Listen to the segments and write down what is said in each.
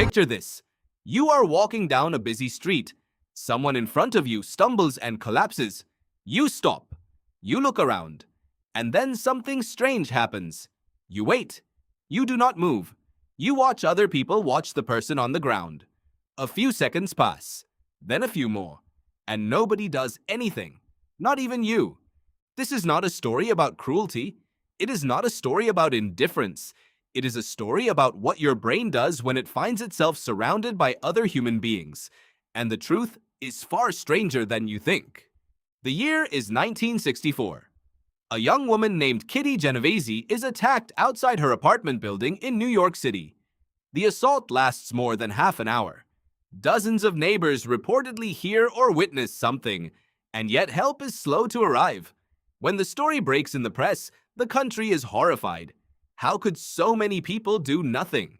Picture this. You are walking down a busy street. Someone in front of you stumbles and collapses. You stop. You look around. And then something strange happens. You wait. You do not move. You watch other people watch the person on the ground. A few seconds pass. Then a few more. And nobody does anything. Not even you. This is not a story about cruelty. It is not a story about indifference. It is a story about what your brain does when it finds itself surrounded by other human beings. And the truth is far stranger than you think. The year is 1964. A young woman named Kitty Genovese is attacked outside her apartment building in New York City. The assault lasts more than half an hour. Dozens of neighbors reportedly hear or witness something, and yet help is slow to arrive. When the story breaks in the press, the country is horrified. How could so many people do nothing?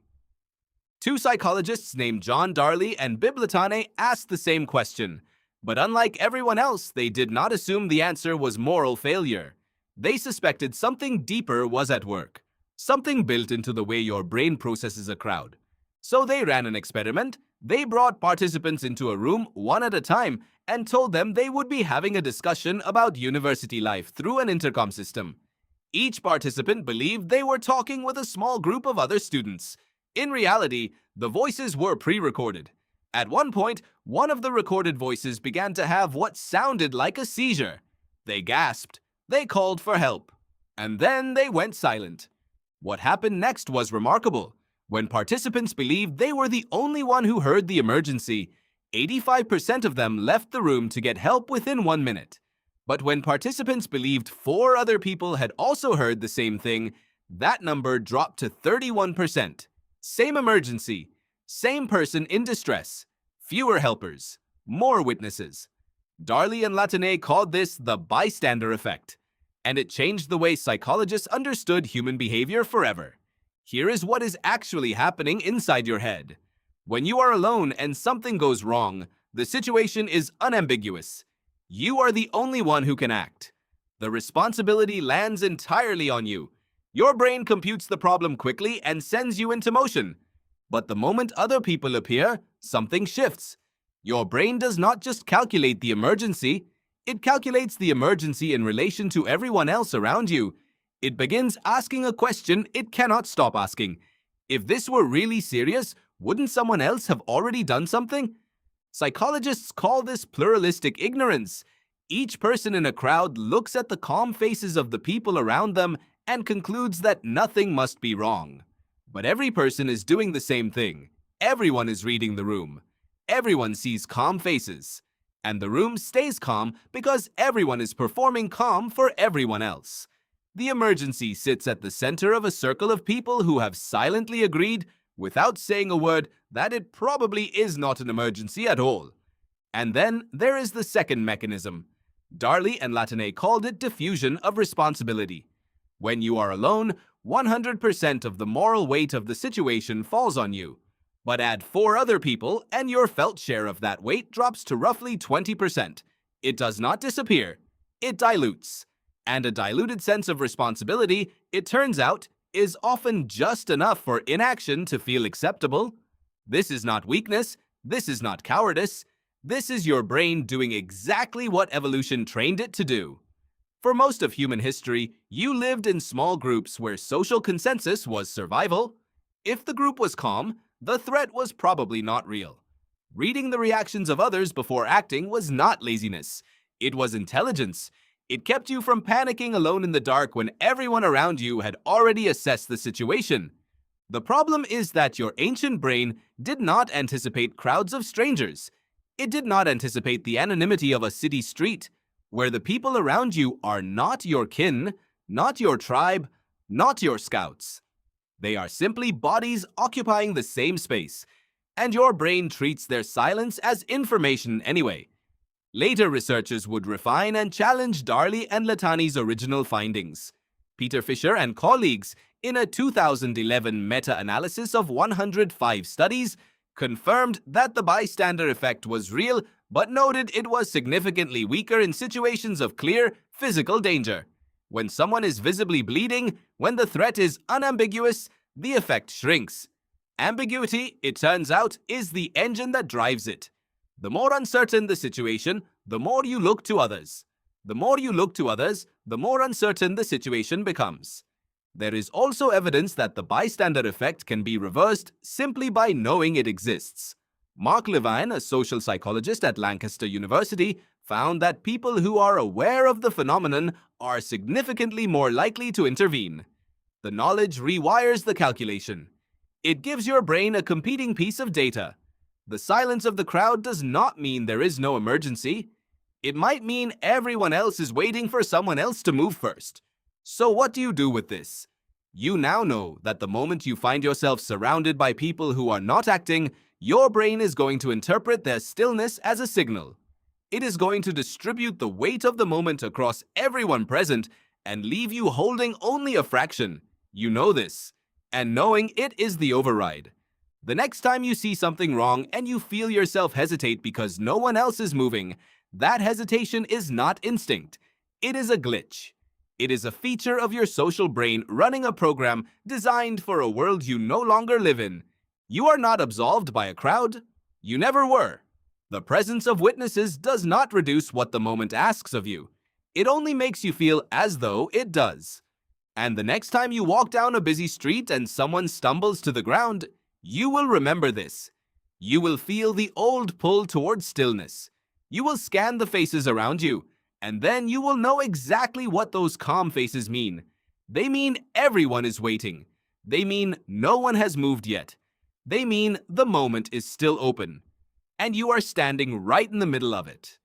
Two psychologists named Darley and Bibb Latané asked the same question, but unlike everyone else, they did not assume the answer was moral failure. They suspected something deeper was at work, something built into the way your brain processes a crowd. So they ran an experiment. They brought participants into a room one at a time and told them they would be having a discussion about university life through an intercom system. Each participant believed they were talking with a small group of other students. In reality, the voices were pre-recorded. At one point, one of the recorded voices began to have what sounded like a seizure. They gasped. They called for help. And then they went silent. What happened next was remarkable. When participants believed they were the only one who heard the emergency, 85% of them left the room to get help within 1 minute. But when participants believed 4 other people had also heard the same thing, that number dropped to 31%. Same emergency, same person in distress, fewer helpers, more witnesses. Darley and Latané called this the Bystander Effect, and it changed the way psychologists understood human behavior forever. Here is what is actually happening inside your head. When you are alone and something goes wrong, the situation is unambiguous. You are the only one who can act. The responsibility lands entirely on you. Your brain computes the problem quickly and sends you into motion. But the moment other people appear, something shifts. Your brain does not just calculate the emergency, it calculates the emergency in relation to everyone else around you. It begins asking a question it cannot stop asking. If this were really serious, wouldn't someone else have already done something? Psychologists call this pluralistic ignorance. Each person in a crowd looks at the calm faces of the people around them and concludes that nothing must be wrong. But every person is doing the same thing. Everyone is reading the room. Everyone sees calm faces. And the room stays calm because everyone is performing calm for everyone else. The emergency sits at the center of a circle of people who have silently agreed, without saying a word, that it probably is not an emergency at all. And then there is the second mechanism. Darley and Latané called it diffusion of responsibility. When you are alone, 100% of the moral weight of the situation falls on you. But add 4 other people and your felt share of that weight drops to roughly 20%. It does not disappear. It dilutes. And a diluted sense of responsibility, it turns out, is often just enough for inaction to feel acceptable. This is not weakness. This is not cowardice. This is your brain doing exactly what evolution trained it to do. For most of human history, you lived in small groups where social consensus was survival. If the group was calm, the threat was probably not real. Reading the reactions of others before acting was not laziness. It was intelligence. It kept you from panicking alone in the dark when everyone around you had already assessed the situation. The problem is that your ancient brain did not anticipate crowds of strangers. It did not anticipate the anonymity of a city street, where the people around you are not your kin, not your tribe, not your scouts. They are simply bodies occupying the same space, and your brain treats their silence as information anyway. Later researchers would refine and challenge Darley and Latané's original findings. Peter Fisher and colleagues, in a 2011 meta-analysis of 105 studies, confirmed that the bystander effect was real, but noted it was significantly weaker in situations of clear physical danger. When someone is visibly bleeding, when the threat is unambiguous, the effect shrinks. Ambiguity, it turns out, is the engine that drives it. The more uncertain the situation, the more you look to others. The more you look to others, the more uncertain the situation becomes. There is also evidence that the bystander effect can be reversed simply by knowing it exists. Mark Levine, a social psychologist at Lancaster University, found that people who are aware of the phenomenon are significantly more likely to intervene. The knowledge rewires the calculation. It gives your brain a competing piece of data. The silence of the crowd does not mean there is no emergency. It might mean everyone else is waiting for someone else to move first. So what do you do with this? You now know that the moment you find yourself surrounded by people who are not acting, your brain is going to interpret their stillness as a signal. It is going to distribute the weight of the moment across everyone present and leave you holding only a fraction. You know this, and knowing it is the override. The next time you see something wrong and you feel yourself hesitate because no one else is moving, that hesitation is not instinct. It is a glitch. It is a feature of your social brain running a program designed for a world you no longer live in. You are not absolved by a crowd. You never were. The presence of witnesses does not reduce what the moment asks of you. It only makes you feel as though it does. And the next time you walk down a busy street and someone stumbles to the ground, you will remember this. You will feel the old pull towards stillness. You will scan the faces around you, and then you will know exactly what those calm faces mean. They mean everyone is waiting. They mean no one has moved yet. They mean the moment is still open, and you are standing right in the middle of it.